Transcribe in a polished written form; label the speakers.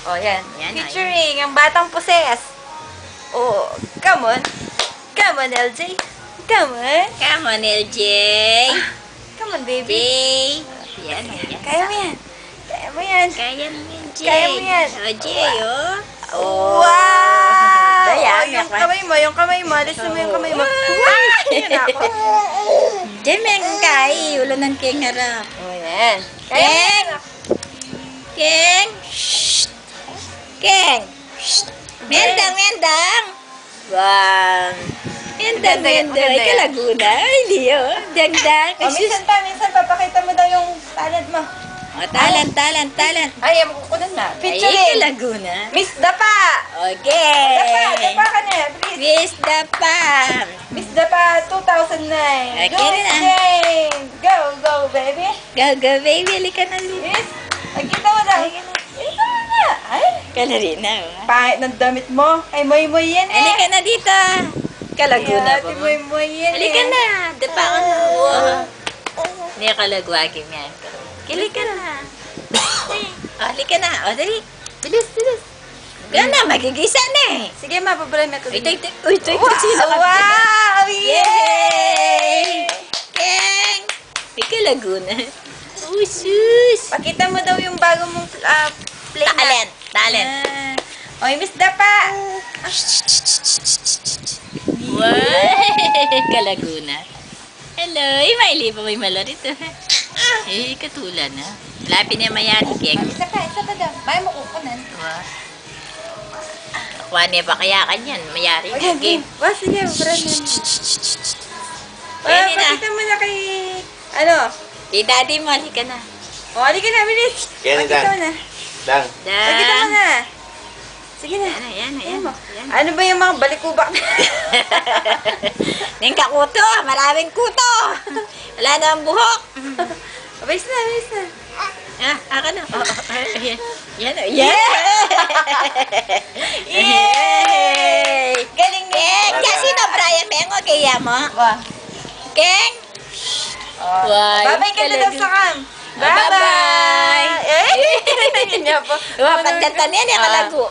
Speaker 1: Oh, yan.
Speaker 2: Yan,
Speaker 1: Featuring ang batang poses. Oh, come on. Come on, LJ. Come on.
Speaker 2: Come on, LJ.
Speaker 1: Come on, baby.
Speaker 2: Jay. Yan, yan.
Speaker 1: Kaya mo yan. Kaya mo yan.
Speaker 2: Kaya mo yan, Jay.
Speaker 1: Kaya mo yan.
Speaker 2: Oh, Jay, oh.
Speaker 1: Wow!
Speaker 2: Daya,
Speaker 1: Oh, yung kamay mo, yung kamay mo. Alisin mo yung kamay mo. Ay! Yan ako.
Speaker 2: Jay, may kay. Ulo ng king harap.
Speaker 1: Oh, yan. Kaya mo
Speaker 2: King!
Speaker 1: yan.
Speaker 2: King! Shh! King! Shh! Mendang, mendang! Wow! Mendang,
Speaker 1: Maganda yan,
Speaker 2: mendang.
Speaker 1: maganda
Speaker 2: Ay,
Speaker 1: yan.
Speaker 2: kalaguna. Ay, Leo. Dagdag.
Speaker 1: Oh, minsan papakita mo daw yung talent mo.
Speaker 2: Oh, talent, talent, talent.
Speaker 1: Ay, makukunan na.
Speaker 2: Ay,
Speaker 1: Featuring.
Speaker 2: kalaguna.
Speaker 1: Miss Dapa.
Speaker 2: Okay.
Speaker 1: Dapa ka na, please.
Speaker 2: Miss Dapam.
Speaker 1: Miss Dapa 2009.
Speaker 2: Okay
Speaker 1: Go,
Speaker 2: na.
Speaker 1: Jane. Go, go, baby.
Speaker 2: Go, go, baby. Halika na, Leo.
Speaker 1: Miss, magkita mo daw. Kita mo na. Ay,
Speaker 2: Kalarina. Oh.
Speaker 1: pangit ng damit mo. Ay, moy-moy yan eh.
Speaker 2: Halika na dito. Kalaguna
Speaker 1: Ate,
Speaker 2: ba?
Speaker 1: moy-moy yan
Speaker 2: Halika
Speaker 1: eh.
Speaker 2: na. Dapa ka na. Wow. Hindi kalagwagin yan. Halika na. Oh, halika na. O, dali. Bilis, bilis. Gano'n na, magigisa na eh.
Speaker 1: Sige, mapabalay na to.
Speaker 2: Uy, tay, tay. Uy, tay, tay. Sino ka?
Speaker 1: Wow!
Speaker 2: Yay! Keng! Ika Laguna. Uy, sus!
Speaker 1: Pakita mo daw yung bago mong play na.
Speaker 2: Talent, talent.
Speaker 1: Oy, Miss Dapa.
Speaker 2: Wow! Kalaguna. Hello, Miley pa may malorito. Eh, katulan na. Malapit na mayari, Keng.
Speaker 1: Isa pa daw. May mo kukunan.
Speaker 2: Wow. Kuha niya ba kaya kanyan? Mayari
Speaker 1: Oy,
Speaker 2: na, Keng.
Speaker 1: Wah, sige, brand na.
Speaker 2: Pwede na.
Speaker 1: Pakita mo na kay, ano?
Speaker 2: Kay daddy mo, halika na.
Speaker 1: O, halika na, bilis.
Speaker 3: Kaya na,
Speaker 1: Pakita
Speaker 3: Dan.
Speaker 1: mo na.
Speaker 3: Dang.
Speaker 1: Pakita mo na. Sige na.
Speaker 2: Yan, yan,
Speaker 1: Ayan
Speaker 2: yan.
Speaker 1: mo. Ano ba yung mga balikubak?
Speaker 2: Ning kakuto, maraming kuto. Wala na ang buhok.
Speaker 1: Abis na, abis na.
Speaker 2: Ah, aka na. Oh, ayan. Yan, oh. Yan.
Speaker 1: Yay! Galing na.
Speaker 2: Keng, kasi no, Brian Mengo, kaya mo.
Speaker 1: Wah.
Speaker 2: Keng.
Speaker 1: Oh.
Speaker 2: Why?
Speaker 1: Babay ka na daw sa cam.
Speaker 2: Bye-bye.
Speaker 1: Eh, yun niya po.
Speaker 2: Wah, pagkanta niya, kalago.